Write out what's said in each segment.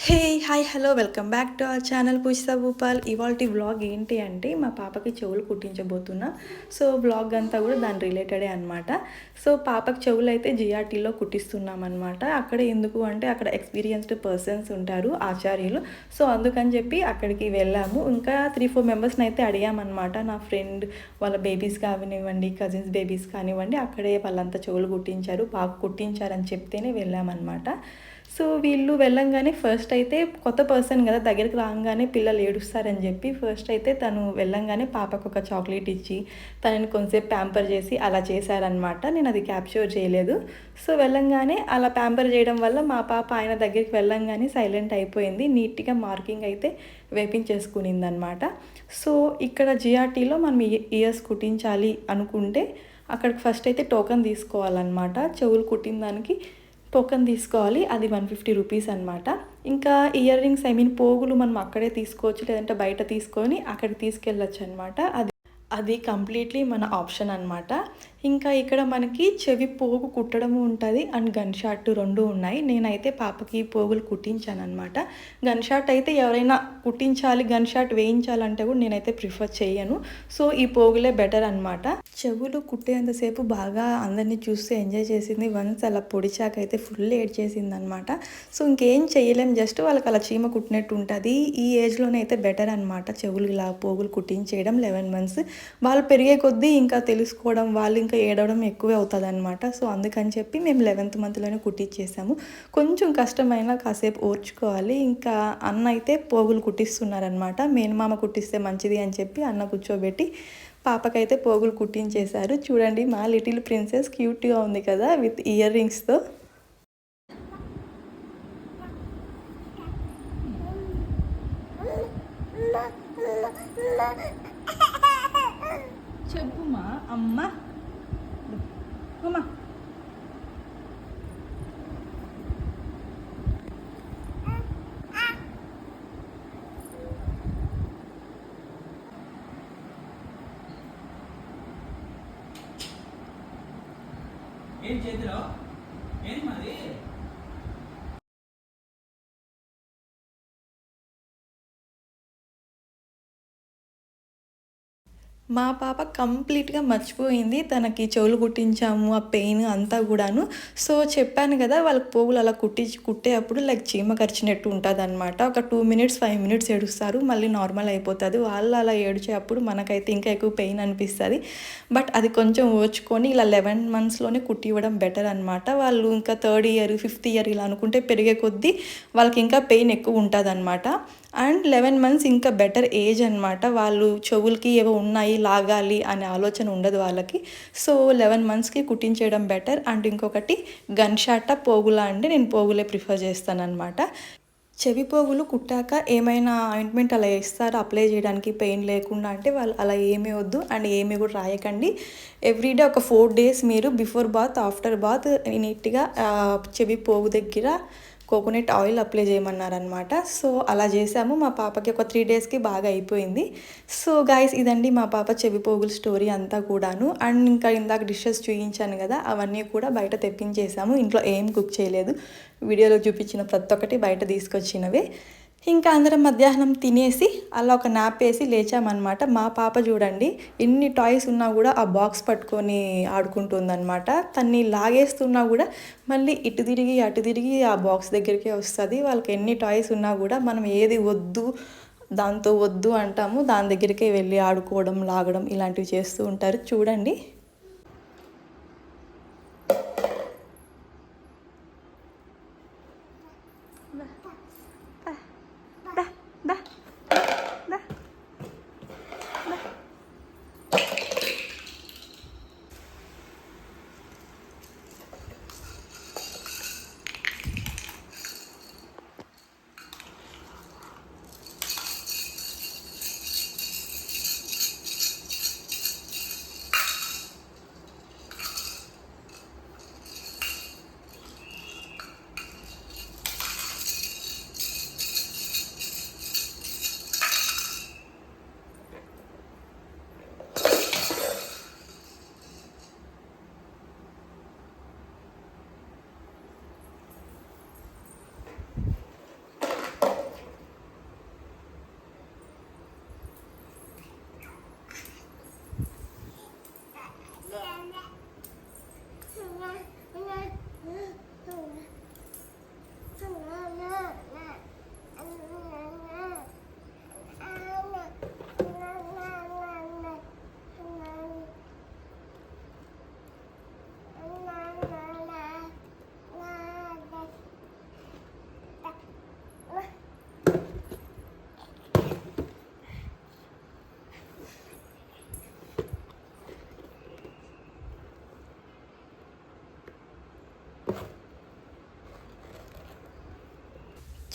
Hey hi hello welcome back to our channel Poojitha Bhupal. ఇవాల్టి vlog ఏంటి అంటే మా పాపకి చెవులు కుట్టించబోతున్నా. సో వ్లాగ్ అంతా కూడా దాని రిలేటెడే అనమాట. సో పాపకి చెవులు అయితే జిఆర్టీలో కుట్టిస్తున్నాం అనమాట. అక్కడ ఎందుకు అంటే అక్కడ ఎక్స్పీరియన్స్డ్ పర్సన్స్ ఉంటారు, ఆచార్యులు. సో అందుకని చెప్పి అక్కడికి వెళ్ళాము. ఇంకా 3-4 మెంబర్స్ని అయితే అడిగామన్నమాట. నా ఫ్రెండ్ వాళ్ళ బేబీస్ కానివ్వండి, కజిన్స్ బేబీస్ కానివ్వండి, అక్కడే వాళ్ళంతా చెవులు కుట్టించారు, బాగా కుట్టించారని చెప్తేనే వెళ్ళామన్నమాట. సో వీళ్ళు వెళ్ళంగానే ఫస్ట్ అయితే కొత్త పర్సన్ కదా, దగ్గరికి రాగానే పిల్లలు ఏడుస్తారని చెప్పి ఫస్ట్ అయితే తను వెళ్ళంగానే పాపకు ఒక చాక్లెట్ ఇచ్చి తనని కొంచెంసేపు ప్యాంపర్ చేసి అలా చేశారనమాట. నేను అది క్యాప్చర్ చేయలేదు. సో వెళ్ళంగానే అలా ప్యాంపర్ చేయడం వల్ల మా పాప ఆయన దగ్గరికి వెళ్ళంగానే సైలెంట్ అయిపోయింది. నీట్గా మార్కింగ్ అయితే వేపించేసుకునింది అనమాట. సో ఇక్కడ జిఆర్టీలో మనం ఇయర్స్ కుట్టించాలి అనుకుంటే అక్కడికి ఫస్ట్ అయితే టోకెన్ తీసుకోవాలన్నమాట. చెవులు కుట్టిన దానికి టోకెన్ తీసుకోవాలి, అది 150 రూపీస్ అనమాట. ఇంకా ఇయర్ రింగ్స్ పోగులు మనం అక్కడే తీసుకోవచ్చు, లేదంటే బయట తీసుకొని అక్కడికి తీసుకెళ్ళచ్చు అనమాట. అది కంప్లీట్లీ మన ఆప్షన్ అనమాట. ఇంకా ఇక్కడ మనకి చెవి పోగు కుట్టడము ఉంటుంది అండ్ గన్ షాట్ రెండు ఉన్నాయి. నేనైతే పాపకి పోగులు కుట్టించాను అనమాట. గన్ షాట్ అయితే ఎవరైనా కుట్టించాలి, గన్ షాట్ వేయించాలంటే కూడా నేనైతే ప్రిఫర్ చేయను. సో ఈ పోగులే బెటర్ అనమాట. చెవులు కుట్టేంతసేపు బాగా అందరినీ చూస్తే ఎంజాయ్ చేసింది. వన్స్ అలా పొడిచాకైతే ఫుల్ ఏడ్ చేసింది అనమాట. సో ఇంకేం చేయలేం, జస్ట్ వాళ్ళకి అలా చీమ కుట్టినట్టు ఉంటుంది. ఈ ఏజ్లోనే అయితే బెటర్ అనమాట చెవులు ఇలా పోగులు కుట్టించేయడం. 11 months వాళ్ళు పెరిగే కొద్దీ ఇంకా తెలుసుకోవడం, వాళ్ళు ఇంకా ఏడవడం ఎక్కువే అవుతుంది అనమాట. సో అందుకని చెప్పి మేము 11th monthలోనే కుట్టించేసాము. కొంచెం కష్టమైనా కాసేపు ఓర్చుకోవాలి. ఇంకా అన్న అయితే పోగులు కుట్టిస్తున్నారనమాట. మేనమామ కుట్టిస్తే మంచిది అని చెప్పి అన్న కూర్చోబెట్టి పాపకైతే పోగులు కుట్టించేశారు. చూడండి మా లిటిల్ ప్రిన్సెస్ క్యూట్గా ఉంది కదా విత్ ఇయర్ రింగ్స్తో. చెప్పుమా అమ్మ అమ్మ. ఏం చేతిలో ఏంటి మరి? మా పాప కంప్లీట్గా మర్చిపోయింది తనకి చెవులు కుట్టించాము ఆ పెయిన్ అంతా కూడాను. సో చెప్పాను కదా, వాళ్ళకి పోగులు అలా కుట్టేటప్పుడు లైక్ చీమ కరిచినట్టు ఉంటుంది అనమాట. ఒక 2 minutes 5 minutes ఏడుస్తారు, మళ్ళీ నార్మల్ అయిపోతుంది. వాళ్ళు అలా ఏడ్చేటప్పుడు మనకైతే ఇంకా ఎక్కువ పెయిన్ అనిపిస్తుంది. బట్ అది కొంచెం ఓర్చుకొని ఇలా 11 monthsలోనే కుట్టివ్వడం బెటర్ అనమాట. వాళ్ళు ఇంకా 3rd year 5th year ఇలా అనుకుంటే పెరిగే కొద్దీ వాళ్ళకి ఇంకా పెయిన్ ఎక్కువ ఉంటుంది అనమాట. అండ్ 11 months ఇంకా బెటర్ ఏజ్ అనమాట. వాళ్ళు చెవులకి ఏవో ఉన్నాయి లాగాలి అనే ఆలోచన ఉండదు వాళ్ళకి. సో 11 monthsకి కుట్టించేయడం బెటర్. అండ్ ఇంకొకటి గన్ షాట్ పోగులా అంటే నేను పోగులే ప్రిఫర్ చేస్తాను అనమాట. చెవి పోగులు కుట్టాక ఏమైనా ఆయింట్మెంట్ అలా ఇస్తారా అప్లై చేయడానికి పెయిన్ లేకుండా అంటే వాళ్ళు అలా ఏమీ వద్దు అండ్ ఏమీ కూడా రాయకండి. ఎవ్రీడే ఒక 4 days మీరు బిఫోర్ బాత్ ఆఫ్టర్ బాత్ నీట్గా చెవి పోగు దగ్గర కోకోనట్ ఆయిల్ అప్లై చేయమన్నారనమాట. సో అలా చేసాము. మా పాపకి ఒక 3 daysకి బాగా అయిపోయింది. సో గాయస్ ఇదండి మా పాప చెవి పోగుల స్టోరీ అంతా కూడాను. అండ్ ఇంకా ఇందాక డిషెస్ చూపించాను కదా, అవన్నీ కూడా బయట తెప్పించేసాము. ఇంట్లో ఏం కుక్ చేయలేదు. వీడియోలో చూపించిన ప్రతి ఒక్కటి బయట తీసుకొచ్చినవే. ఇంకా అందరం మధ్యాహ్నం తినేసి అలా ఒక నాప్ వేసి లేచామన్నమాట. మా పాప చూడండి ఎన్ని టాయ్స్ ఉన్నా కూడా ఆ బాక్స్ పట్టుకొని ఆడుకుంటుందన్నమాట. తన్ని లాగేస్తున్నా కూడా మళ్ళీ ఇటు తిరిగి అటు తిరిగి ఆ బాక్స్ దగ్గరికే వస్తుంది. వాళ్ళకి ఎన్ని టాయ్స్ ఉన్నా కూడా మనం ఏది వద్దు దాంతో వద్దు అంటాము, దాని దగ్గరికే వెళ్ళి ఆడుకోవడం, లాగడం ఇలాంటివి చేస్తూ ఉంటారు. చూడండి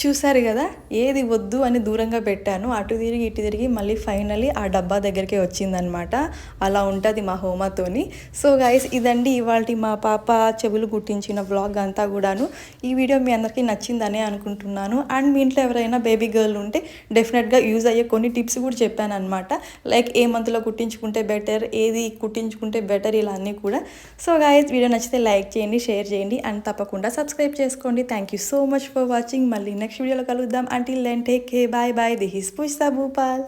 చూసారు కదా, ఏది వద్దు అని దూరంగా పెట్టాను, అటు తిరిగి ఇటు తిరిగి మళ్ళీ ఫైనలీ ఆ డబ్బా దగ్గరికి వచ్చిందనమాట. అలా ఉంటుంది మా హోమాతోని. సో గైస్, ఇదండి ఇవాళ మా పాప చెవులు కుట్టించిన వ్లాగ్ అంతా కూడాను. ఈ వీడియో మీ అందరికీ నచ్చిందనే అనుకుంటున్నాను. అండ్ మీ ఇంట్లో ఎవరైనా బేబీ గర్ల్ ఉంటే డెఫినెట్గా యూజ్ అయ్యే కొన్ని టిప్స్ కూడా చెప్పాను అనమాట. లైక్ ఏ మంత్లో కుట్టించుకుంటే బెటర్, ఏది కుట్టించుకుంటే బెటర్, ఇలా అన్నీ కూడా. సో గైస్, వీడియో నచ్చితే లైక్ చేయండి, షేర్ చేయండి అండ్ తప్పకుండా సబ్స్క్రైబ్ చేసుకోండి. Thank you so much for watching. మళ్ళీ నెక్స్ట్ వీడియోలో కలుద్దాం. Until then take care, bye bye. This is Pushpa Bhupal.